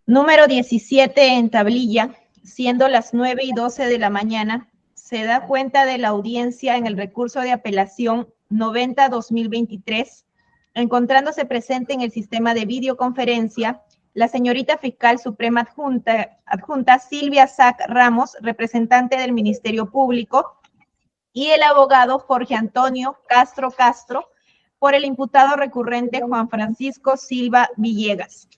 Número 17 en tablilla, siendo las 9:12 de la mañana, se da cuenta de la audiencia en el recurso de apelación 90-2023, encontrándose presente en el sistema de videoconferencia la señorita fiscal suprema adjunta Silvia Sac Ramos, representante del Ministerio Público, y el abogado Jorge Antonio Castro, por el imputado recurrente Juan Francisco Silva Villegas.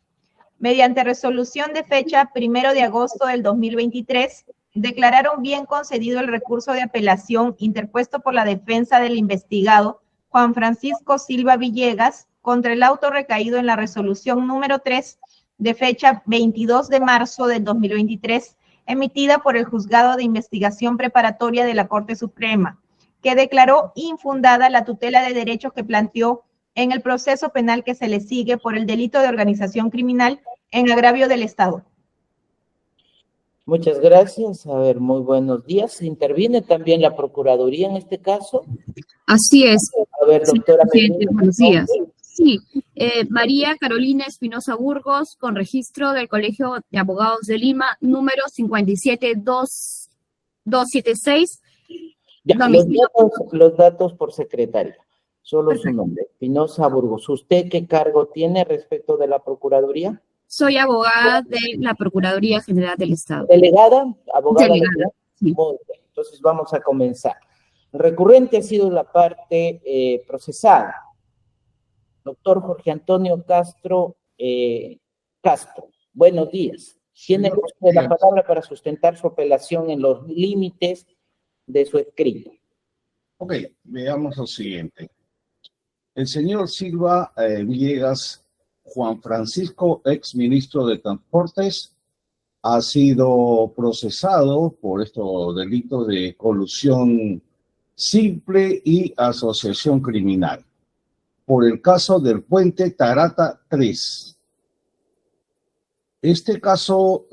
Mediante resolución de fecha 1 de agosto del 2023, declararon bien concedido el recurso de apelación interpuesto por la defensa del investigado Juan Francisco Silva Villegas contra el auto recaído en la resolución número 3 de fecha 22 de marzo del 2023, emitida por el Juzgado de Investigación Preparatoria de la Corte Suprema, que declaró infundada la tutela de derechos que planteó en el proceso penal que se le sigue por el delito de organización criminal en agravio del Estado. Muchas gracias. A ver, muy buenos días. ¿Interviene también la Procuraduría en este caso? Así es. A ver, doctora. Sí, buenos días. Sí, María Carolina Espinosa Burgos, con registro del Colegio de Abogados de Lima, número 57276. Ya, los datos por secretaria. Solo su nombre. Espinosa Burgos. ¿Usted qué cargo tiene respecto de la Procuraduría? Soy abogada de la Procuraduría General del Estado. ¿Delegada? ¿Abogada? Delegada, sí. Muy bien. Entonces vamos a comenzar. Recurrente ha sido la parte procesada. Doctor Jorge Antonio Castro, buenos días. Tiene usted la palabra para sustentar su apelación en los límites de su escrito. Ok, veamos lo siguiente. El señor Silva Villegas Juan Francisco, ex ministro de Transportes, ha sido procesado por estos delitos de colusión simple y asociación criminal por el caso del puente Tarata 3. Este caso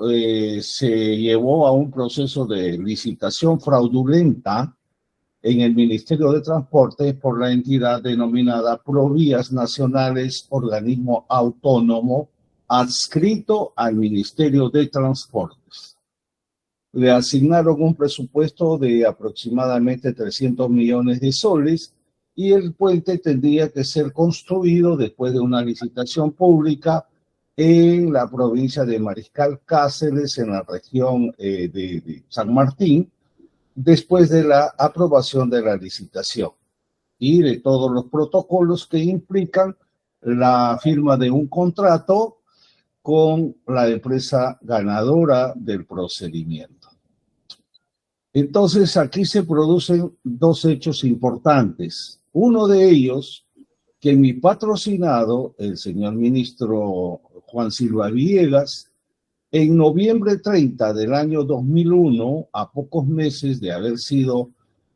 se llevó a un proceso de licitación fraudulenta en el Ministerio de Transporte por la entidad denominada Provías Nacionales, organismo autónomo adscrito al Ministerio de Transportes. Le asignaron un presupuesto de aproximadamente 300 millones de soles y el puente tendría que ser construido después de una licitación pública en la provincia de Mariscal Cáceres, en la región de San Martín, después de la aprobación de la licitación y de todos los protocolos que implican la firma de un contrato con la empresa ganadora del procedimiento. Entonces, aquí se producen dos hechos importantes. Uno de ellos, que mi patrocinado, el señor ministro Juan Silva Villegas, en noviembre 30 del año 2001, a pocos meses de haber sido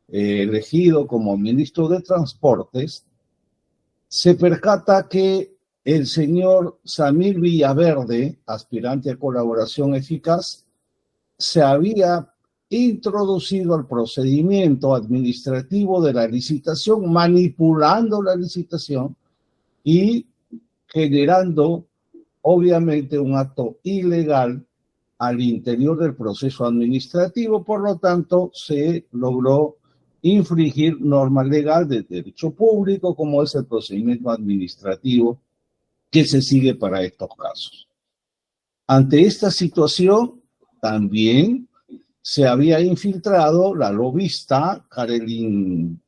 elegido como ministro de Transportes, se percata que el señor Samir Villaverde, aspirante a colaboración eficaz, se había introducido al procedimiento administrativo de la licitación, manipulando la licitación y generando obviamente un acto ilegal al interior del proceso administrativo. Por lo tanto, se logró infringir norma legal de derecho público, como es el procedimiento administrativo que se sigue para estos casos. Ante esta situación, también se había infiltrado la lobista Karelin,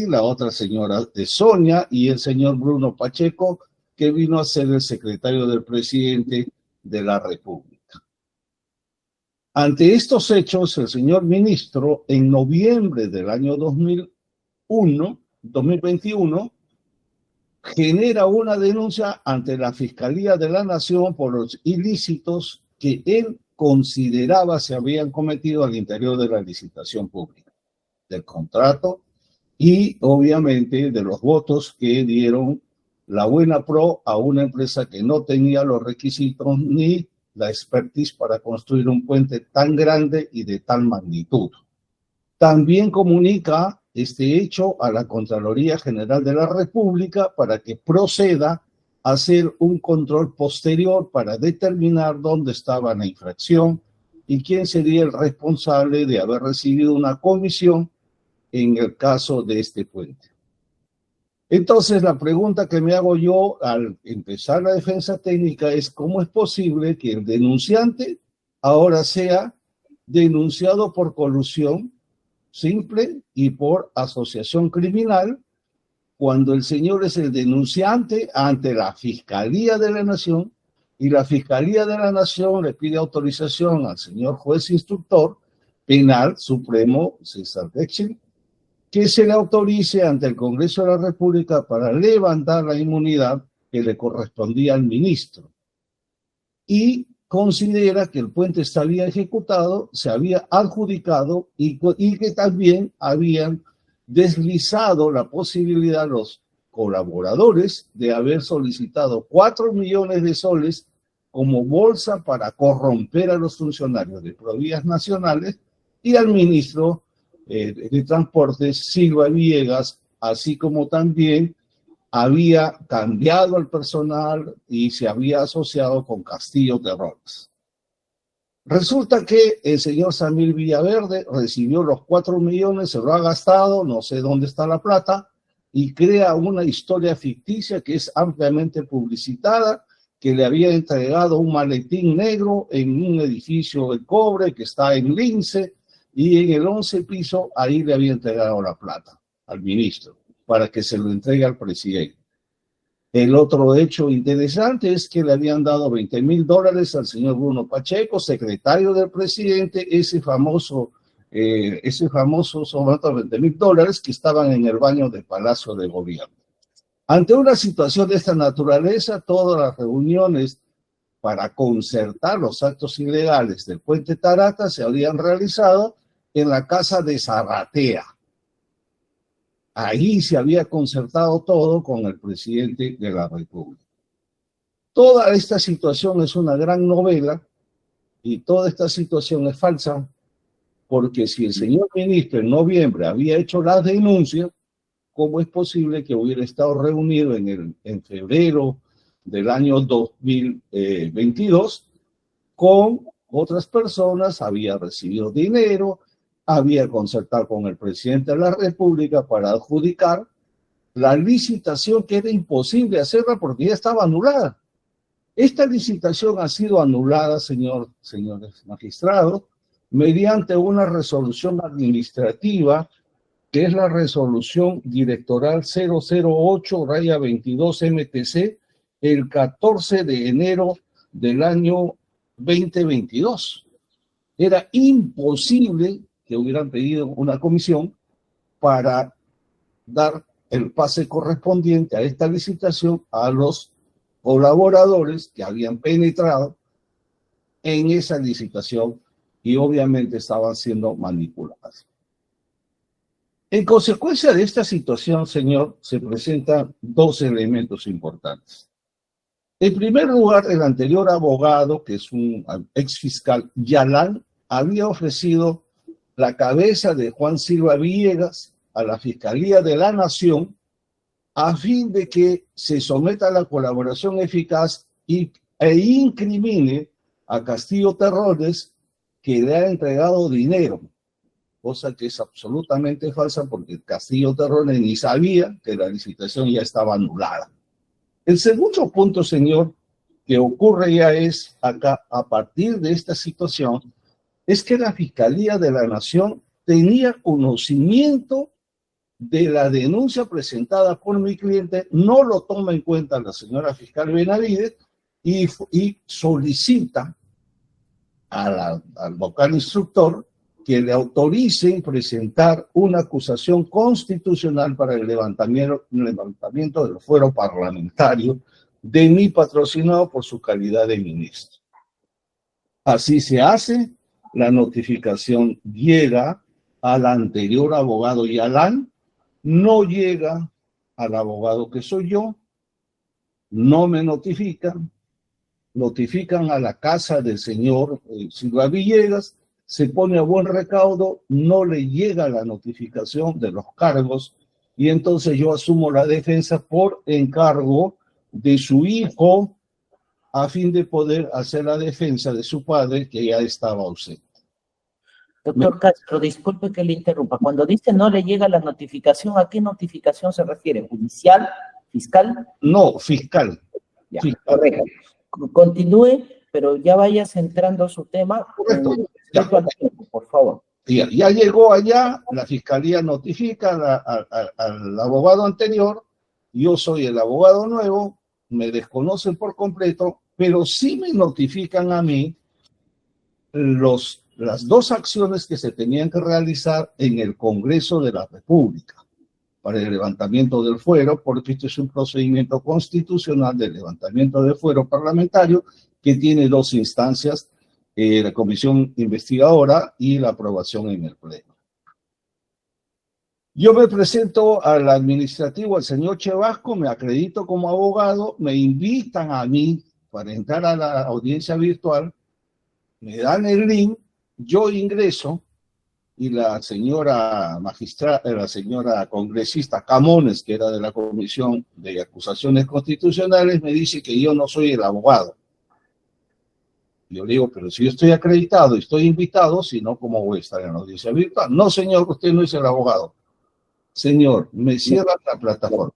la otra señora de Sonia, y el señor Bruno Pacheco, que vino a ser el secretario del presidente de la República. Ante estos hechos, el señor ministro, en noviembre del año 2021, genera una denuncia ante la Fiscalía de la Nación por los ilícitos que él consideraba se habían cometido al interior de la licitación pública, del contrato y obviamente de los votos que dieron la buena pro a una empresa que no tenía los requisitos ni la expertise para construir un puente tan grande y de tal magnitud. También comunica este hecho a la Contraloría General de la República para que proceda hacer un control posterior para determinar dónde estaba la infracción y quién sería el responsable de haber recibido una comisión en el caso de este puente. Entonces, la pregunta que me hago yo al empezar la defensa técnica es ¿cómo es posible que el denunciante ahora sea denunciado por colusión simple y por asociación criminal cuando el señor es el denunciante ante la Fiscalía de la Nación y la Fiscalía de la Nación le pide autorización al señor juez instructor penal supremo César Bechdel que se le autorice ante el Congreso de la República para levantar la inmunidad que le correspondía al ministro? Y considera que el puente está bien ejecutado, se había adjudicado y que también habían deslizado la posibilidad a los colaboradores de haber solicitado 4 millones de soles como bolsa para corromper a los funcionarios de Provías Nacionales y al ministro de Transportes, Silva Villegas, así como también había cambiado el personal y se había asociado con Castillo Terrones. Resulta que el señor Samir Villaverde recibió los 4 millones, se lo ha gastado, no sé dónde está la plata, y crea una historia ficticia que es ampliamente publicitada, que le había entregado un maletín negro en un edificio de cobre que está en Lince, y en el 11 piso ahí le había entregado la plata al ministro para que se lo entregue al presidente. El otro hecho interesante es que le habían dado $20,000 al señor Bruno Pacheco, secretario del presidente, ese famoso son $20,000 que estaban en el baño del Palacio de Gobierno. Ante una situación de esta naturaleza, todas las reuniones para concertar los actos ilegales del puente Tarata se habrían realizado en la casa de Zarratea. Ahí se había concertado todo con el presidente de la República. Toda esta situación es una gran novela y toda esta situación es falsa porque si el señor ministro en noviembre había hecho las denuncias, ¿cómo es posible que hubiera estado reunido en febrero del año 2022 con otras personas, había recibido dinero, había concertado con el presidente de la República para adjudicar la licitación que era imposible hacerla porque ya estaba anulada? Esta licitación ha sido anulada, señores magistrados, mediante una resolución administrativa que es la resolución directoral 008-22 MTC el 14 de enero del año 2022. Era imposible que hubieran pedido una comisión para dar el pase correspondiente a esta licitación a los colaboradores que habían penetrado en esa licitación y obviamente estaban siendo manipuladas. En consecuencia de esta situación, señor, se presentan 2 elementos importantes. En primer lugar, el anterior abogado, que es un exfiscal Yalán, había ofrecido la cabeza de Juan Silva Villegas a la Fiscalía de la Nación a fin de que se someta a la colaboración eficaz e incrimine a Castillo Terrones, que le ha entregado dinero, cosa que es absolutamente falsa porque Castillo Terrones ni sabía que la licitación ya estaba anulada. El segundo punto, señor, que ocurre ya es acá, a partir de esta situación, es que la Fiscalía de la Nación tenía conocimiento de la denuncia presentada por mi cliente, no lo toma en cuenta la señora fiscal Benavides y solicita al vocal instructor que le autoricen presentar una acusación constitucional para el levantamiento del fuero parlamentario de mí, patrocinado por su calidad de ministro. Así se hace, la notificación llega al anterior abogado Yalán, no llega al abogado que soy yo, no me notifican a la casa del señor Silva Villegas, se pone a buen recaudo, no le llega la notificación de los cargos y entonces yo asumo la defensa por encargo de su hijo a fin de poder hacer la defensa de su padre, que ya estaba ausente. Doctor Castro, disculpe que le interrumpa. Cuando dice no le llega la notificación, ¿a qué notificación se refiere? ¿Judicial? ¿Fiscal? No, fiscal. Ya, fiscal. Correcto. Continúe, pero ya vaya centrando su tema. Correcto. Al tiempo, por favor. Ya llegó allá, la fiscalía notifica al abogado anterior, yo soy el abogado nuevo, me desconocen por completo, pero sí me notifican a mí las dos acciones que se tenían que realizar en el Congreso de la República para el levantamiento del fuero, porque este es un procedimiento constitucional de levantamiento del fuero parlamentario que tiene dos instancias, la comisión investigadora y la aprobación en el Pleno. Yo me presento al administrativo, al señor Chevasco, me acredito como abogado, me invitan a mí para entrar a la audiencia virtual, me dan el link, yo ingreso y la señora magistrada, la señora congresista Camones, que era de la Comisión de Acusaciones Constitucionales, me dice que yo no soy el abogado. Yo le digo, pero si yo estoy acreditado y estoy invitado, si no, ¿cómo voy a estar en la audiencia virtual? No, señor, usted no es el abogado. Señor, me cierran la plataforma.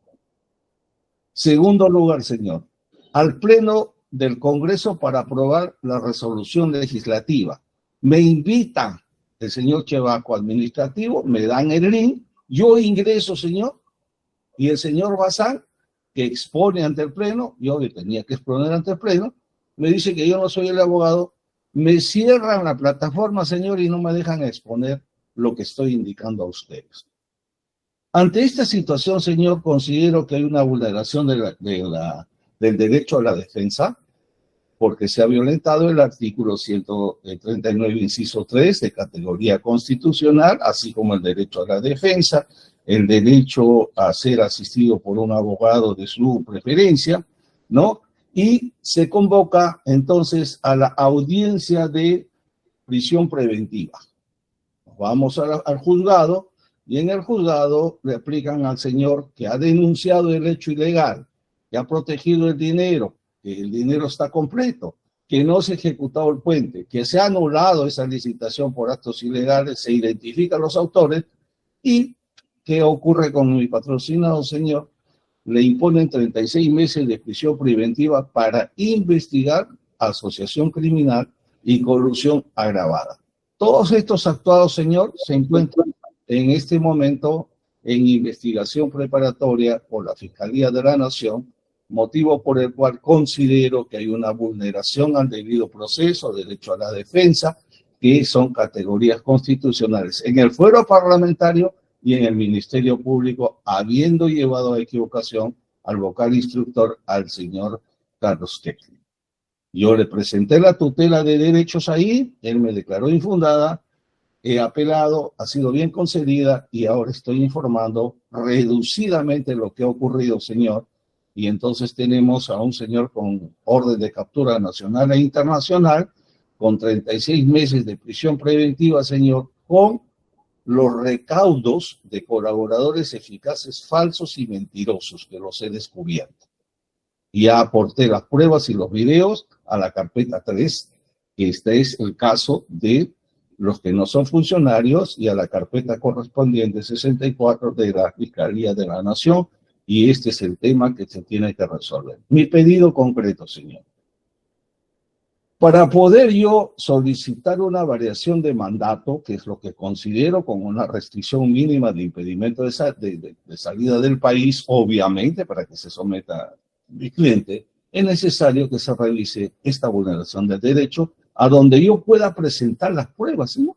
Segundo lugar, señor, al Pleno del Congreso para aprobar la resolución legislativa. Me invitan el señor Chevasco administrativo, me dan el link, yo ingreso, señor, y el señor Bazán, que expone ante el Pleno, yo que tenía que exponer ante el Pleno, me dice que yo no soy el abogado, me cierran la plataforma, señor, y no me dejan exponer lo que estoy indicando a ustedes. Ante esta situación, señor, considero que hay una vulneración del derecho a la defensa, porque se ha violentado el artículo 139, inciso 3, de categoría constitucional, así como el derecho a la defensa, el derecho a ser asistido por un abogado de su preferencia, ¿no? Y se convoca entonces a la audiencia de prisión preventiva. Vamos al juzgado y en el juzgado le aplican al señor que ha denunciado el hecho ilegal, que ha protegido el dinero, que el dinero está completo, que no se ha ejecutado el puente, que se ha anulado esa licitación por actos ilegales, se identifican los autores y ¿qué ocurre con mi patrocinado, señor? Le imponen 36 meses de prisión preventiva para investigar asociación criminal y corrupción agravada. Todos estos actuados, señor, se encuentran en este momento en investigación preparatoria por la Fiscalía de la Nación, motivo por el cual considero que hay una vulneración al debido proceso, derecho a la defensa, que son categorías constitucionales en el fuero parlamentario y en el Ministerio Público, habiendo llevado a equivocación al vocal instructor, al señor Carlos Kecklin. Yo le presenté la tutela de derechos ahí, él me declaró infundada, he apelado, ha sido bien concedida y ahora estoy informando reducidamente lo que ha ocurrido, señor. Y entonces tenemos a un señor con orden de captura nacional e internacional, con 36 meses de prisión preventiva, señor, con los recaudos de colaboradores eficaces falsos y mentirosos que los he descubierto. Ya aporté las pruebas y los videos a la carpeta 3, que este es el caso de los que no son funcionarios, y a la carpeta correspondiente 64 de la Fiscalía de la Nación, y este es el tema que se tiene que resolver. Mi pedido concreto, señor. Para poder yo solicitar una variación de mandato, que es lo que considero como una restricción mínima de impedimento de salida del país, obviamente, para que se someta mi cliente, es necesario que se revise esta vulneración del derecho a donde yo pueda presentar las pruebas, ¿no?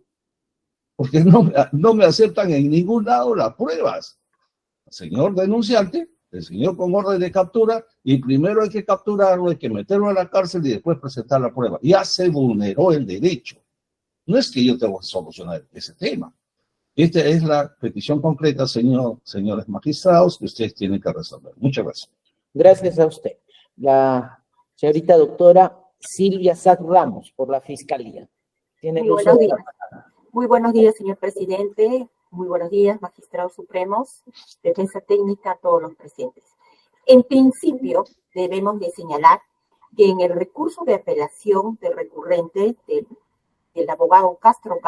Porque no me aceptan en ningún lado las pruebas. El señor denunciante, el señor con orden de captura, y primero hay que capturarlo, hay que meterlo a la cárcel y después presentar la prueba. Ya se vulneró el derecho. No es que yo tengo que solucionar ese tema. Esta es la petición concreta, señores magistrados, que ustedes tienen que resolver. Muchas gracias. Gracias a usted. La señorita doctora Silvia Sac Ramos, por la Fiscalía. Tiene Muy buenos días. Muy buenos días, señor presidente. Muy buenos días, magistrados supremos, defensa técnica, a todos los presentes. En principio, debemos de señalar que en el recurso de apelación del recurrente del abogado Castro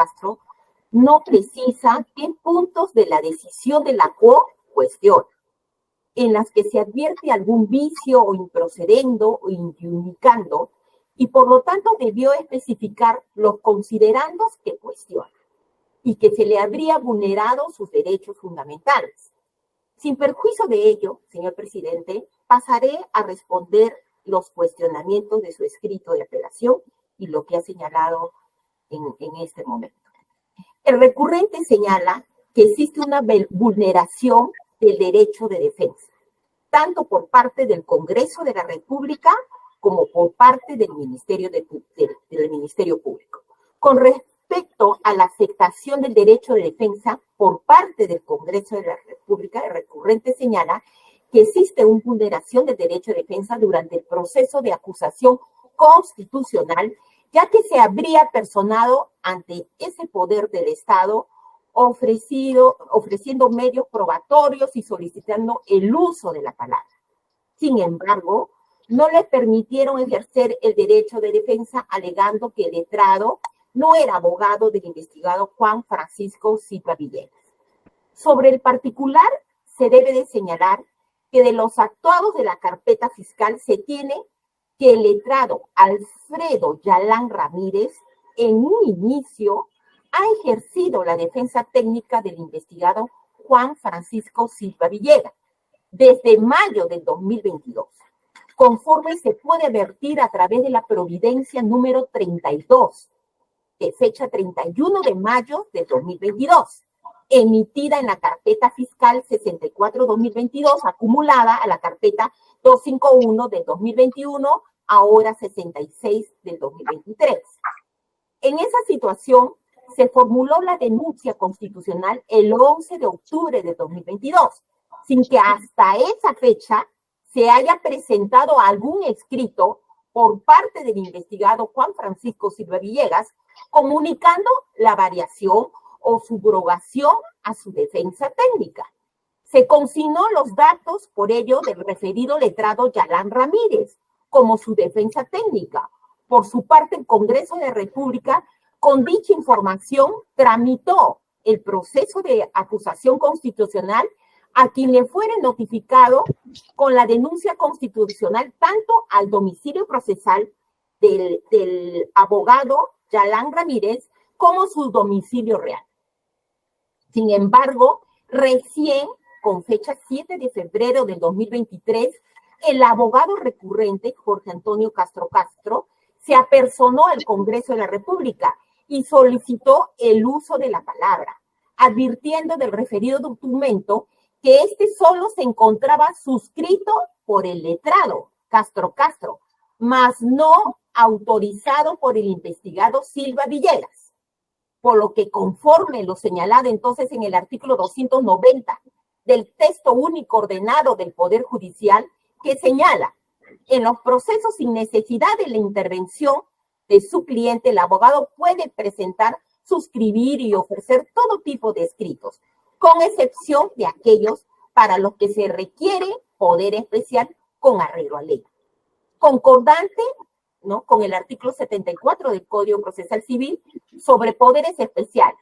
no precisa qué puntos de la decisión de la COR cuestiona, en las que se advierte algún vicio o improcedendo o indicando, y por lo tanto debió especificar los considerandos que cuestiona y que se le habría vulnerado sus derechos fundamentales. Sin perjuicio de ello, señor presidente, pasaré a responder los cuestionamientos de su escrito de apelación y lo que ha señalado en este momento. El recurrente señala que existe una vulneración del derecho de defensa, tanto por parte del Congreso de la República como por parte del Ministerio Público. Con respecto a la afectación del derecho de defensa por parte del Congreso de la República, el recurrente señala que existe una vulneración del derecho de defensa durante el proceso de acusación constitucional, ya que se habría personado ante ese poder del Estado ofreciendo medios probatorios y solicitando el uso de la palabra. Sin embargo, no le permitieron ejercer el derecho de defensa, alegando que el letrado no era abogado del investigado Juan Francisco Silva Villegas. Sobre el particular, se debe de señalar que de los actuados de la carpeta fiscal se tiene que el letrado Alfredo Yalán Ramírez, en un inicio, ha ejercido la defensa técnica del investigado Juan Francisco Silva Villegas desde mayo del 2022, conforme se puede advertir a través de la providencia número 32, de fecha 31 de mayo del 2022, emitida en la carpeta fiscal 64-2022, acumulada a la carpeta 251 del 2021, ahora 66 del 2023. En esa situación, se formuló la denuncia constitucional el 11 de octubre de 2022, sin que hasta esa fecha se haya presentado algún escrito por parte del investigado Juan Francisco Silva Villegas comunicando la variación o subrogación a su defensa técnica. Se consignó los datos, por ello, del referido letrado Yalán Ramírez como su defensa técnica. Por su parte, el Congreso de la República, con dicha información, tramitó el proceso de acusación constitucional a quien le fuere notificado con la denuncia constitucional tanto al domicilio procesal del abogado Yalán Ramírez como su domicilio real. Sin embargo, recién, con fecha 7 de febrero del 2023, el abogado recurrente Jorge Antonio Castro se apersonó al Congreso de la República y solicitó el uso de la palabra, advirtiendo del referido documento que este solo se encontraba suscrito por el letrado Castro, mas no autorizado por el investigado Silva Villegas, por lo que conforme lo señalado entonces en el artículo 290 del texto único ordenado del Poder Judicial, que señala, en los procesos sin necesidad de la intervención de su cliente, el abogado puede presentar, suscribir y ofrecer todo tipo de escritos, con excepción de aquellos para los que se requiere poder especial con arreglo a ley. Concordante, ¿no?, con el artículo 74 del Código Procesal Civil sobre poderes especiales.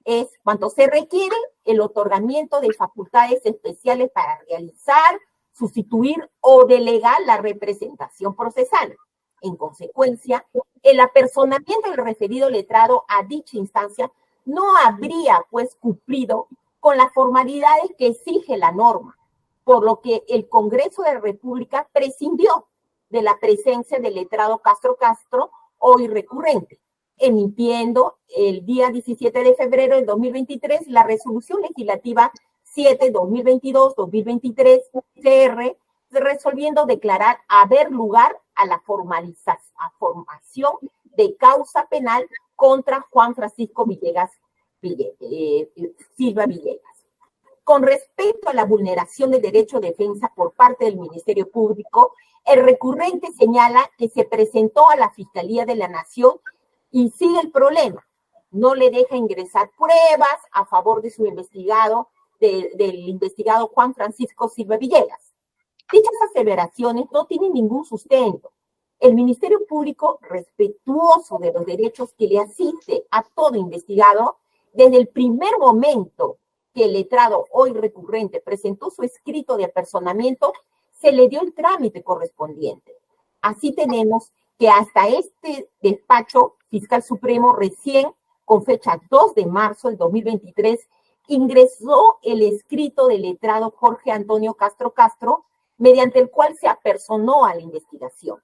Es cuando se requiere el otorgamiento de facultades especiales para realizar, sustituir o delegar la representación procesal. En consecuencia, el apersonamiento del referido letrado a dicha instancia no habría, pues, cumplido con las formalidades que exige la norma, por lo que el Congreso de la República prescindió de la presencia del letrado Castro, hoy recurrente, emitiendo el día 17 de febrero del 2023 la resolución legislativa 7-2022-2023 CR, resolviendo declarar haber lugar a la formación de causa penal contra Juan Francisco Silva Villegas. Con respecto a la vulneración del derecho de defensa por parte del Ministerio Público, el recurrente señala que se presentó a la Fiscalía de la Nación y sigue el problema. No le deja ingresar pruebas a favor de su investigado, del investigado Juan Francisco Silva Villegas. Dichas aseveraciones no tienen ningún sustento. El Ministerio Público, respetuoso de los derechos que le asiste a todo investigado, desde el primer momento que el letrado hoy recurrente presentó su escrito de apersonamiento, se le dio el trámite correspondiente. Así tenemos que hasta este despacho fiscal supremo recién, con fecha 2 de marzo del 2023, ingresó el escrito del letrado Jorge Antonio Castro Castro, mediante el cual se apersonó a la investigación,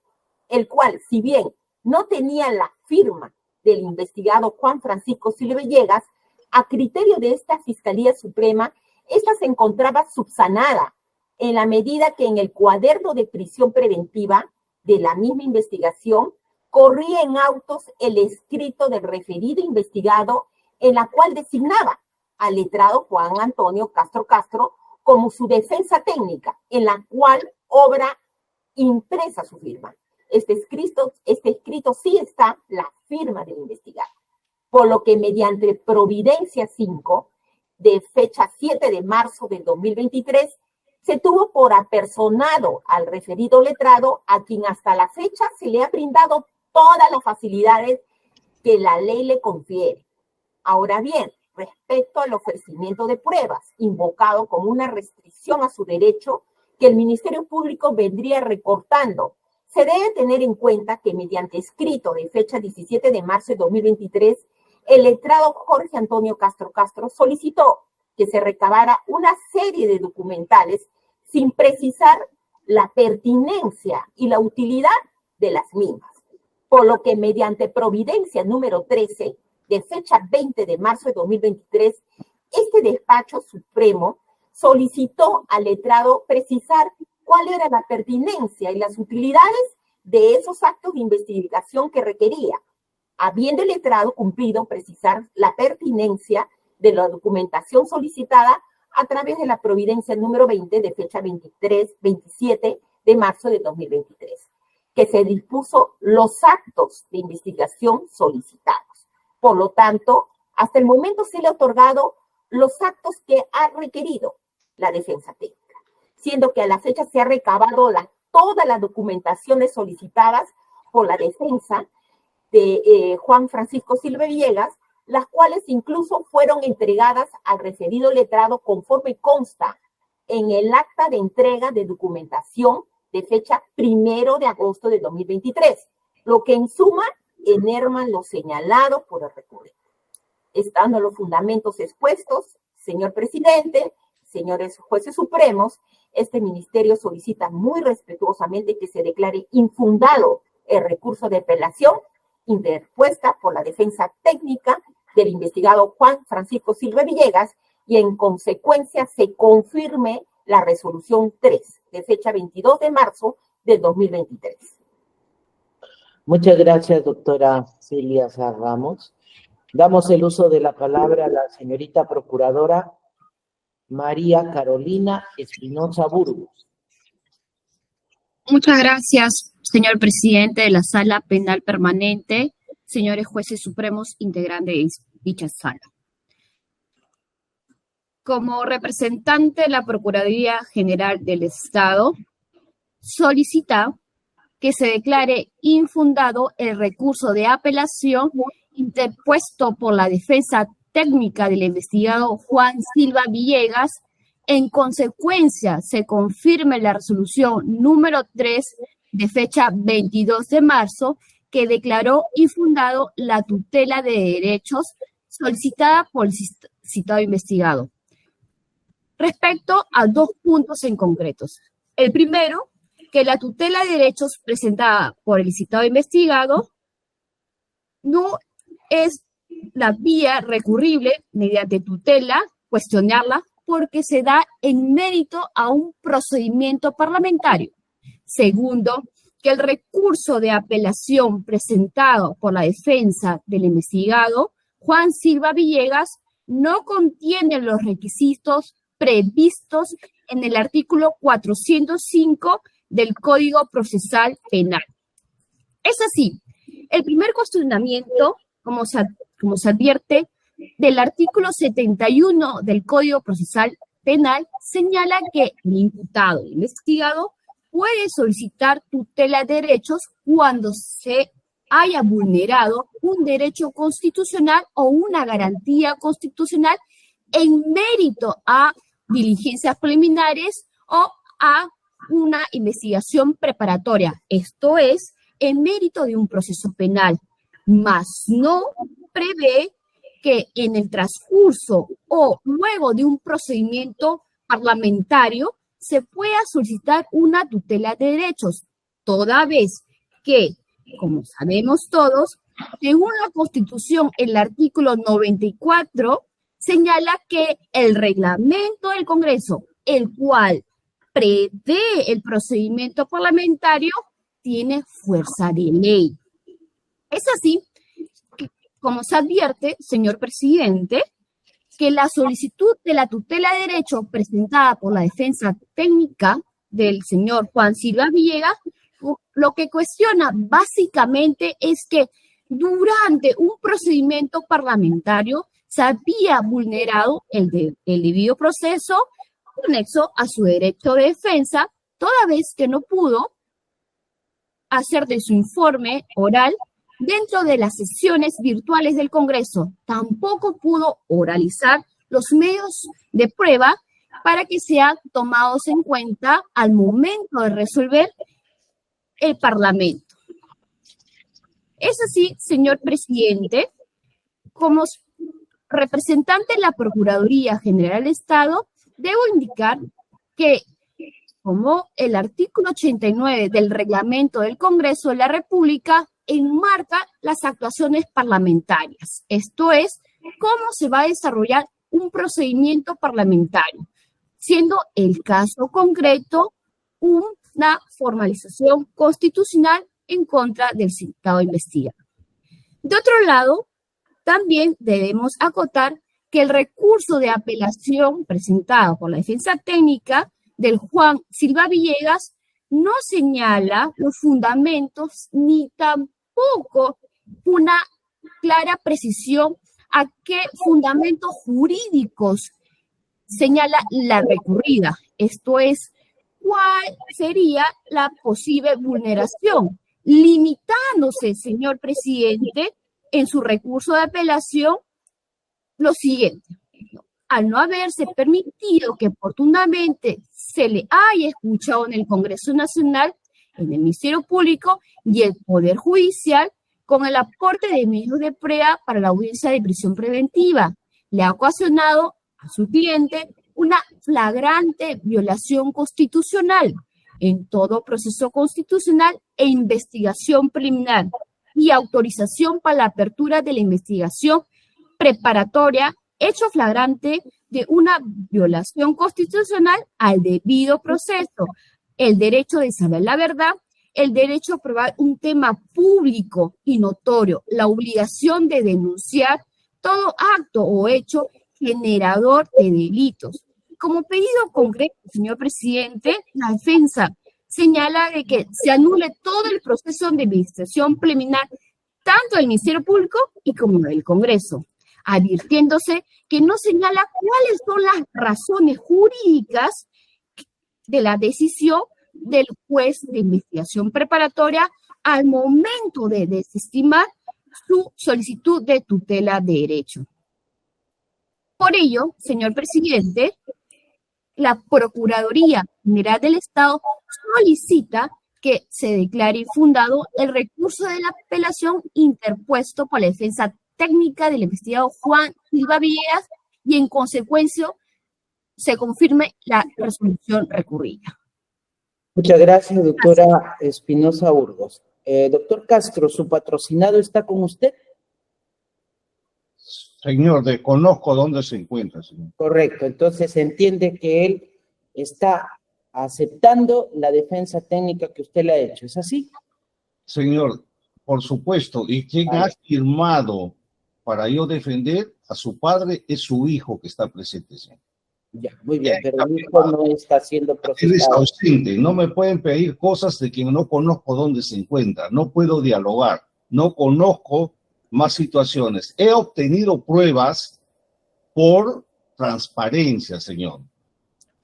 el cual, si bien no tenía la firma del investigado Juan Francisco Silva Villegas, a criterio de esta Fiscalía Suprema, esta se encontraba subsanada en la medida que en el cuaderno de prisión preventiva de la misma investigación corría en autos el escrito del referido investigado, en la cual designaba al letrado Juan Antonio Castro Castro como su defensa técnica, en la cual obra impresa su firma. Este escrito sí está la firma del investigado, por lo que mediante Providencia 5, de fecha 7 de marzo del 2023, se tuvo por apersonado al referido letrado, a quien hasta la fecha se le ha brindado todas las facilidades que la ley le confiere. Ahora bien, respecto al ofrecimiento de pruebas, invocado como una restricción a su derecho que el Ministerio Público vendría recortando, se debe tener en cuenta que mediante escrito de fecha 17 de marzo de 2023, el letrado Jorge Antonio Castro Castro solicitó que se recabara una serie de documentales sin precisar la pertinencia y la utilidad de las mismas, por lo que mediante Providencia número 13, de fecha 20 de marzo de 2023, este despacho supremo solicitó al letrado precisar cuál era la pertinencia y las utilidades de esos actos de investigación que requería, habiendo el letrado cumplido precisar la pertinencia de la documentación solicitada a través de la Providencia número 20 de fecha 27 de marzo de 2023, que se dispuso los actos de investigación solicitados. Por lo tanto, hasta el momento se le ha otorgado los actos que ha requerido la defensa técnica, siendo que a la fecha se ha recabado todas las documentaciones solicitadas por la defensa de Juan Francisco Silva Villegas, las cuales incluso fueron entregadas al referido letrado conforme consta en el acta de entrega de documentación de fecha 1 de agosto de 2023, lo que en suma enerman lo señalado por el recurrente. Estando los fundamentos expuestos, señor presidente, señores jueces supremos, este ministerio solicita muy respetuosamente que se declare infundado el recurso de apelación interpuesta por la defensa técnica del investigado Juan Francisco Silva Villegas y en consecuencia se confirme la resolución 3 de fecha 22 de marzo del 2023. Muchas gracias, doctora Celia Sá Ramos. Damos el uso de la palabra a la señorita procuradora María Carolina Espinosa Burgos. Muchas gracias, señor presidente de la Sala Penal Permanente, señores jueces supremos integrantes de dicha sala. Como representante de la Procuraduría General del Estado, solicita que se declare infundado el recurso de apelación interpuesto por la defensa técnica del investigado Juan Silva Villegas. En consecuencia, se confirme la resolución número 3 de fecha 22 de marzo que declaró infundado la tutela de derechos solicitada por el citado investigado. Respecto a dos puntos en concretos. El primero, que la tutela de derechos presentada por el citado investigado no es la vía recurrible mediante tutela, cuestionarla, porque se da en mérito a un procedimiento parlamentario. Segundo, que el recurso de apelación presentado por la defensa del investigado, Juan Silva Villegas, no contiene los requisitos previstos en el artículo 405 del Código Procesal Penal. Es así, el primer cuestionamiento, como se advierte, del artículo 71 del Código Procesal penal señala que el imputado o investigado puede solicitar tutela de derechos cuando se haya vulnerado un derecho constitucional o una garantía constitucional en mérito a diligencias preliminares o a una investigación preparatoria, esto es, en mérito de un proceso penal, mas no prevé que en el transcurso o luego de un procedimiento parlamentario se pueda solicitar una tutela de derechos, toda vez que, como sabemos todos, según la Constitución, el artículo 94 señala que el reglamento del Congreso, el cual prevé el procedimiento parlamentario, tiene fuerza de ley. Es así que, como se advierte, señor presidente, que la solicitud de la tutela de derecho presentada por la defensa técnica del señor Juan Silva Villegas, lo que cuestiona básicamente es que durante un procedimiento parlamentario se había vulnerado el debido proceso conexo a su derecho de defensa, toda vez que no pudo hacer de su informe oral dentro de las sesiones virtuales del Congreso. Tampoco pudo oralizar los medios de prueba para que sean tomados en cuenta al momento de resolver el Parlamento. Es así, señor presidente, como representante de la Procuraduría General del Estado, debo indicar que, como el artículo 89 del Reglamento del Congreso de la República enmarca las actuaciones parlamentarias, esto es, cómo se va a desarrollar un procedimiento parlamentario, siendo el caso concreto una formalización constitucional en contra del citado investigado. De otro lado, también debemos acotar que el recurso de apelación presentado por la defensa técnica del Juan Silva Villegas no señala los fundamentos ni tampoco una clara precisión a qué fundamentos jurídicos señala la recurrida, esto es, cuál sería la posible vulneración, limitándose, señor presidente, en su recurso de apelación lo siguiente: al no haberse permitido que oportunamente se le haya escuchado en el Congreso Nacional, en el Ministerio Público y el Poder Judicial, con el aporte de medios de prueba para la audiencia de prisión preventiva, le ha ocasionado a su cliente una flagrante violación constitucional en todo proceso constitucional e investigación preliminar y autorización para la apertura de la investigación preparatoria, hecho flagrante de una violación constitucional al debido proceso, el derecho de saber la verdad, el derecho a probar un tema público y notorio, la obligación de denunciar todo acto o hecho generador de delitos. Como pedido concreto, señor presidente, la defensa señala de que se anule todo el proceso de investigación preliminar, tanto del Ministerio Público y como del Congreso, advirtiéndose que no señala cuáles son las razones jurídicas de la decisión del juez de investigación preparatoria al momento de desestimar su solicitud de tutela de derecho. Por ello, señor presidente, la Procuraduría General del Estado solicita que se declare infundado el recurso de la apelación interpuesto por la defensa técnica del investigado Juan Silva Villegas y, en consecuencia, se confirme la resolución recurrida. Muchas gracias, doctora Espinosa Burgos. Doctor Castro, ¿su patrocinado está con usted? Señor, desconozco dónde se encuentra, señor. Correcto, entonces se entiende que él está aceptando la defensa técnica que usted le ha hecho, ¿es así? Señor, por supuesto, y quien ha firmado para yo defender a su padre es su hijo que está presente, señor. Ya, muy bien, pero el hijo no está siendo Él es procesado. ausente, no me pueden pedir cosas de quien no conozco dónde se encuentra, no puedo dialogar, no conozco más situaciones. He obtenido pruebas por transparencia, señor.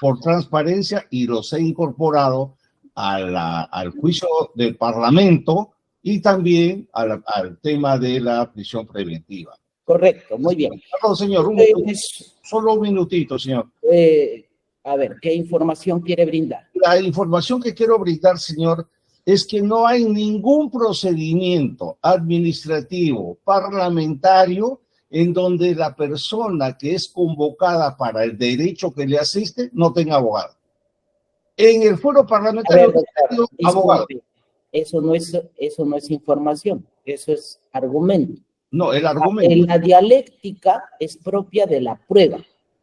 por transparencia y los he incorporado al juicio del Parlamento y también al tema de la prisión preventiva. Correcto, muy bien. Perdón, señor, solo un minutito, señor. A ver, ¿qué información quiere brindar? La información que quiero brindar, señor, es que no hay ningún procedimiento administrativo, parlamentario, en donde la persona que es convocada para el derecho que le asiste no tenga abogado. En el foro parlamentario, abogado. Eso no es información, eso es argumento. No, el argumento. La dialéctica es propia de la prueba.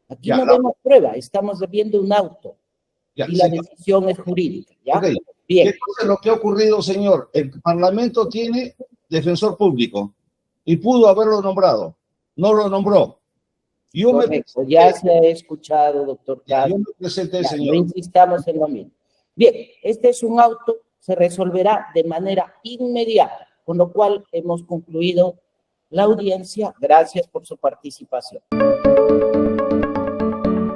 Aquí no vemos prueba, estamos viendo un auto y la decisión es jurídica. ¿Ya? Okay. Bien. Entonces, lo que ha ocurrido, señor, el Parlamento tiene defensor público y pudo haberlo nombrado. No lo nombró. Ya se ha escuchado, doctor. Yo me presenté, señor. No insistamos en lo mismo. Bien, este es un auto, se resolverá de manera inmediata, con lo cual hemos concluido la audiencia. Gracias por su participación.